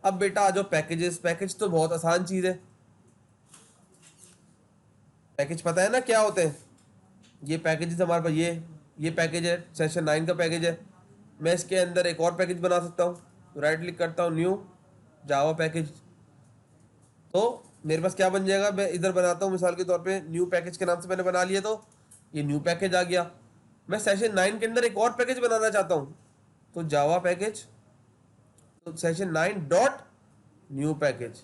अब बेटा आ जाओ पैकेजेस। पैकेज तो बहुत आसान चीज है। पैकेज पता है ना क्या होते हैं? ये पैकेजेस हमारे पास, ये पैकेज है, सेशन 9 का पैकेज है। मैं इसके अंदर एक और पैकेज बना सकता हूँ। राइट क्लिक करता हूँ, न्यू जावा पैकेज। तो मेरे पास क्या बन जाएगा, मैं इधर बनाता हूँ मिसाल के तौर पे न्यू पैकेज के नाम से मैंने बना लिया, तो ये न्यू पैकेज आ गया। मैं सेशन 9 के अंदर एक और पैकेज बनाना चाहता हूँ, तो जावा पैकेज, तो सेशन 9 डॉट न्यू पैकेज।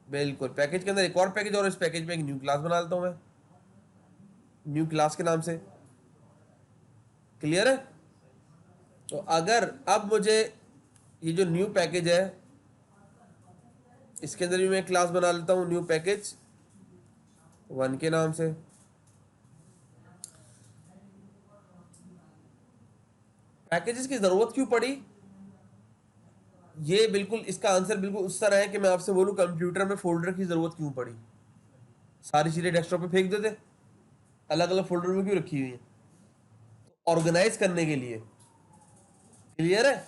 बिल्कुल, पैकेज के अंदर एक और पैकेज, और इस पैकेज में एक न्यू क्लास बना लेता हूँ मैं, न्यू क्लास के नाम से। क्लियर है? तो अगर अब मुझे ये जो न्यू पैकेज है, इसके अंदर भी मैं क्लास बना लेता हूँ न्यू पैकेज 1 के नाम से। पैकेजेस की जरूरत क्यों पड़ी? ये बिल्कुल इसका आंसर बिल्कुल उस तरह है कि मैं आपसे बोलूं कंप्यूटर में फोल्डर की जरूरत क्यों पड़ी? सारी चीजें डेस्कटॉप पे फेंक देते, अलग अलग फोल्डर में क्यों रखी हुई है? ऑर्गेनाइज करने के लिए। क्लियर है?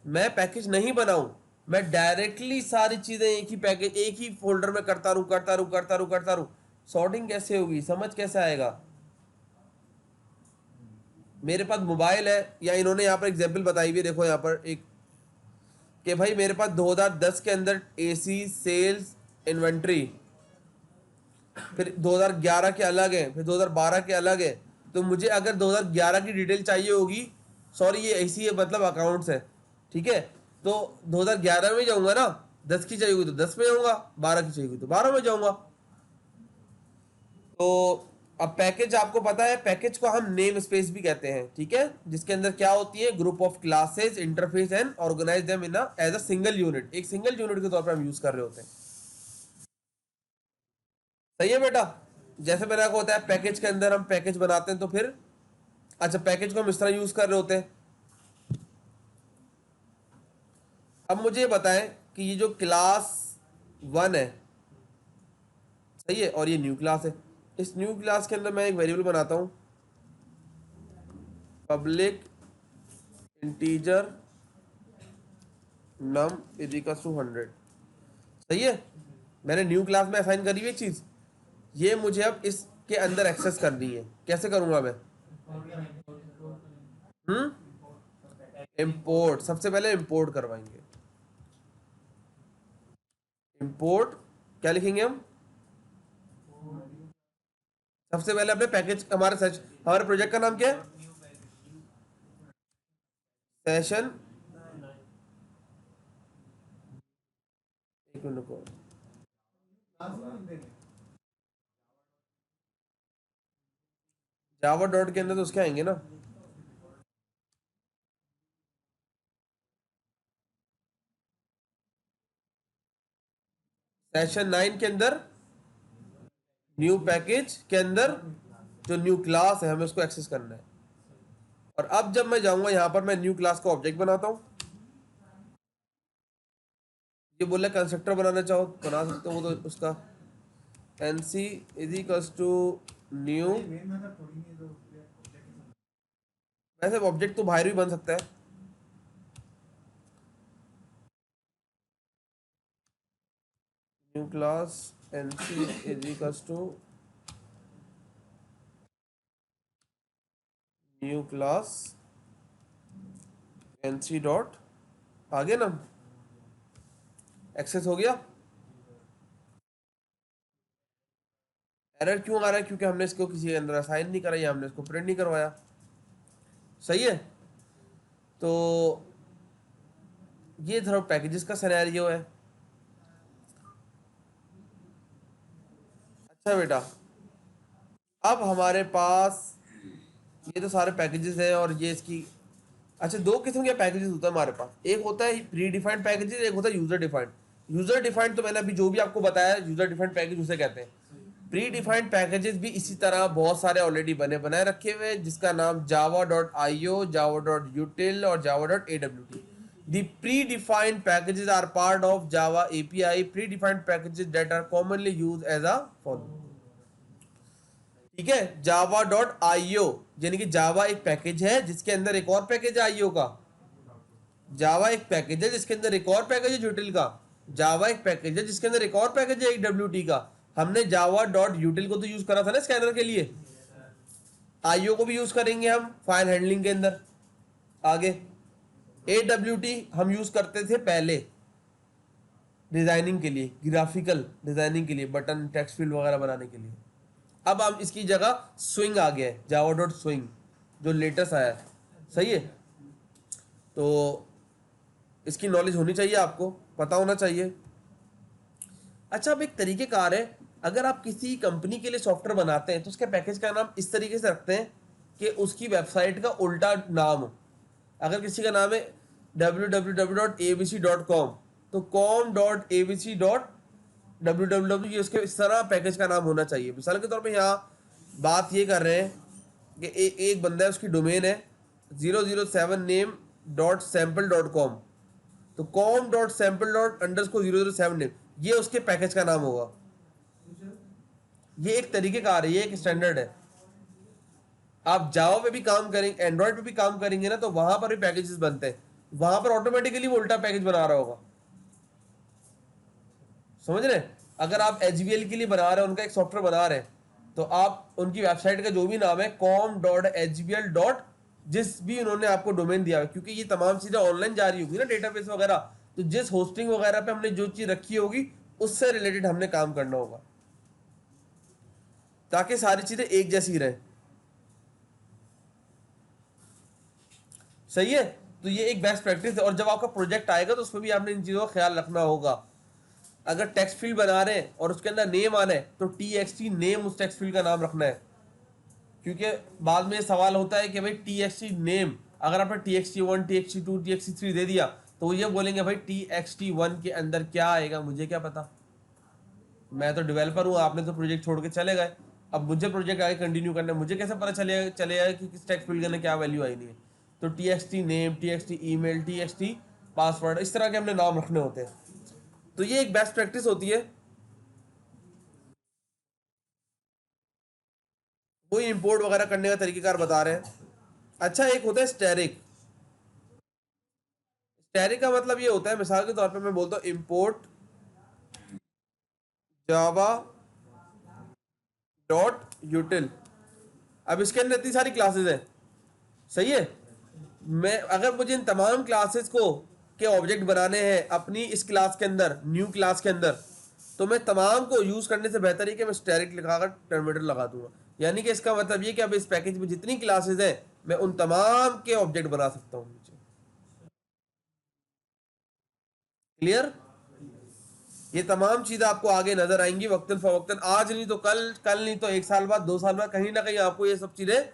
मैं पैकेज नहीं बनाऊं, मैं डायरेक्टली सारी चीजें एक ही पैकेज, एक ही फोल्डर में करता रहूं, करता रहूं, करता रहूं, करता रहूं। सॉर्टिंग कैसे होगी, समझ कैसे आएगा? मेरे पास मोबाइल है, या इन्होंने यहाँ पर एग्जाम्पल बताई हुई है, देखो यहाँ पर एक, कि भाई मेरे पास 2010 के अंदर एसी सेल्स इन्वेंट्री, फिर 2011 के अलग है, फिर 2012 के अलग है। तो मुझे अगर 2011 की डिटेल चाहिए होगी, सॉरी ये ऐसी है मतलब अकाउंट्स है, ठीक है, तो 2011 में जाऊंगा ना। 10 की चाहिए होगी तो 10 में जाऊंगा, 12 की चाहिए होगी तो 12 में जाऊंगा। तो अब पैकेज आपको पता है, पैकेज को हम नेम स्पेस भी कहते हैं, ठीक है, जिसके अंदर क्या होती है, group of classes, interface and organize them in as a single unit, एक सिंगल यूनिट के तौर पर हम यूज कर रहे होते हैं। सही है बेटा? जैसे मेरा को होता है पैकेज के अंदर हम पैकेज बनाते हैं, तो फिर अच्छा पैकेज को हम इस तरह यूज कर रहे होते हैं। अब मुझे ये बताएं कि ये जो क्लास 1 है, सही है, और ये न्यू क्लास है, इस न्यू क्लास के अंदर मैं एक वेरिएबल बनाता हूं, public integer num is equal to 100। सही है? मैंने न्यू क्लास में असाइन करी हुई चीज, ये मुझे अब इसके अंदर एक्सेस करनी है। कैसे करूंगा मैं? इंपोर्ट, सबसे पहले इंपोर्ट करवाएंगे। इंपोर्ट क्या लिखेंगे हम? सबसे पहले अपने पैकेज, हमारे प्रोजेक्ट का नाम क्या है? सेशन, एक मिनट को, जावा डॉट के अंदर तो उसके आएंगे ना। सेशन 9 के अंदर न्यू पैकेज के अंदर जो न्यू क्लास है, हमें उसको एक्सेस करना है। और अब जब मैं जाऊंगा यहां पर, मैं न्यू क्लास का ऑब्जेक्ट बनाता हूं। ये बोला कंस्ट्रक्टर बनाना चाहो बना सकते हो, वो तो उसका NC is equals to new, वैसे ऑब्जेक्ट तो बाहर भी बन सकता है। New class NC is equals to new class NC dot, आगे ना एक्सेस हो गया। एरर क्यों आ रहा है? क्योंकि हमने इसको किसी के अंदर असाइन नहीं करा, या हमने इसको प्रिंट नहीं करवाया। सही है? तो ये धरो पैकेजेस का सिनेरियो है। अच्छा बेटा, अब हमारे पास ये तो सारे पैकेजेस हैं, और ये इसकी, अच्छा दो किस्म के पैकेजेस होता है हमारे पास। एक होता है प्री डिफाइंड पैकेजेस, एक होता है यूजर डिफाइंड। यूजर डिफाइंड तो मैंने अभी जो भी आपको बताया, यूजर डिफाइंड पैकेज उसे कहते हैं। प्री डिफाइंड पैकेजेस भी इसी तरह बहुत सारे ऑलरेडी बने बनाए रखे हुए हैं, जिसका नाम Java dot I O, Java dot यूटिल और Java dot A W T. The predefined packages are part of Java API. Predefined packages that are commonly used as a follow. ठीक है, जावा डॉट आईओ यानी कि जावा एक package है जिसके अंदर एक और पैकेज है आईओ का, जावा एक पैकेज है जिसके अंदर एक और पैकेज है यूटिल का, जावा एक पैकेज है जिसके अंदर एक और पैकेज है एक डब्ल्यूटी का। हमने जावा डॉट यूटिल को तो यूज करा था ना स्कैनर के लिए, आईओ को भी यूज करेंगे हम फाइल हैंडलिंग के अंदर आगे। AWT हम यूज करते थे पहले डिजाइनिंग के लिए, ग्राफिकल डिजाइनिंग के लिए, बटन टेक्स्ट फील्ड वगैरह बनाने के लिए। अब हम इसकी जगह स्विंग आ गया है, जावा डॉट स्विंग जो लेटेस्ट आया है, सही है। तो इसकी नॉलेज होनी चाहिए, आपको पता होना चाहिए। अच्छा, अब एक तरीकेकार है, अगर आप किसी कंपनी के लिए सॉफ्टवेयर बनाते हैं तो उसके पैकेज का नाम इस तरीके से रखते हैं कि उसकी वेबसाइट का उल्टा नाम हो। अगर किसी का नाम है www.abc.com तो com.abc.www ये उसके इस तरह पैकेज का नाम होना चाहिए। मिसाल के तौर पे यहाँ बात ये कर रहे हैं कि एक बंदा है, उसकी डोमेन है 007name.sample.com, तो com.sample._007 नेम ये उसके पैकेज का नाम होगा। ये एक तरीके का आ रही है, एक स्टैंडर्ड है। आप जावा पे भी काम करेंगे, एंड्रॉइड पे भी काम करेंगे ना, तो वहां पर भी पैकेजेस बनते हैं, वहां पर ऑटोमेटिकली वो उल्टा पैकेज बना रहा होगा, समझ रहे हैं। अगर आप HBL के लिए बना रहे हैं, उनका एक सॉफ्टवेयर बना रहे हैं, तो आप उनकी वेबसाइट का जो भी नाम है com.hbl. जिस भी उन्होंने आपको डोमेन दिया है, क्योंकि ये तमाम चीजें ऑनलाइन जा रही होगी ना, डेटाबेस वगैरह, तो जिस होस्टिंग वगैरह पे हमने जो चीज रखी होगी उससे रिलेटेड हमने काम करना होगा, ताकि सारी चीजें एक जैसी रहे, सही है। तो ये एक बेस्ट प्रैक्टिस है, और जब आपका प्रोजेक्ट आएगा तो उसमें भी आपने इन चीज़ों का ख्याल रखना होगा। अगर टेक्स्ट फील्ड बना रहे हैं और उसके अंदर नेम आना है तो TXT नेम उस टेक्स्ट फील्ड का नाम रखना है, क्योंकि बाद में सवाल होता है कि भाई TXT नेम, अगर आपने TXT1 TXT2 TXT3 दे दिया तो ये बोलेंगे भाई TXT1 के अंदर क्या आएगा, मुझे क्या पता, मैं तो डेवलपर हूँ, आपने तो प्रोजेक्ट छोड़ के चले गए, अब मुझे प्रोजेक्ट आगे कंटिन्यू करना है, मुझे कैसे पता चलेगा कि किस टेक्स्ट फील्ड के अंदर क्या वैल्यू आई नहीं है। तो TXT name, TXT email, TXT password, इस तरह के हमने नाम रखने होते हैं। तो ये एक बेस्ट प्रैक्टिस होती है, कोई इंपोर्ट वगैरह करने का तरीकेकार बता रहे हैं। अच्छा, एक होता है स्टैरिक। स्टैरिक का मतलब ये होता है, मिसाल के तौर पे मैं बोलता हूँ इंपोर्ट जावा डॉट यूटिल। अब इसके अंदर इतनी सारी क्लासेस हैं, सही है। मैं अगर मुझे इन तमाम क्लासेस को के ऑब्जेक्ट बनाने हैं अपनी इस क्लास के अंदर, न्यू क्लास के अंदर, तो मैं तमाम को यूज करने से बेहतर है कि मैं स्टैरिक लिखाकर टर्मिनेटर लगा दूंगा। यानी कि इसका मतलब ये कि अब इस पैकेज में जितनी क्लासेस हैं मैं उन तमाम के ऑब्जेक्ट बना सकता हूँ नीचे। क्लियर। ये तमाम चीजें आपको आगे नजर आएंगी वक्तन फवक्तन, आज नहीं तो कल, कल नहीं तो 1 साल बाद, 2 साल बाद, कहीं ना कहीं आपको ये सब चीजें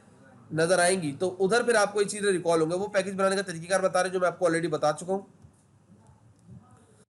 नजर आएंगी। तो उधर फिर आपको ये चीजें रिकॉल होंगे। वो पैकेज बनाने का तरीकेकार बता रहे जो मैं आपको ऑलरेडी बता चुका हूँ।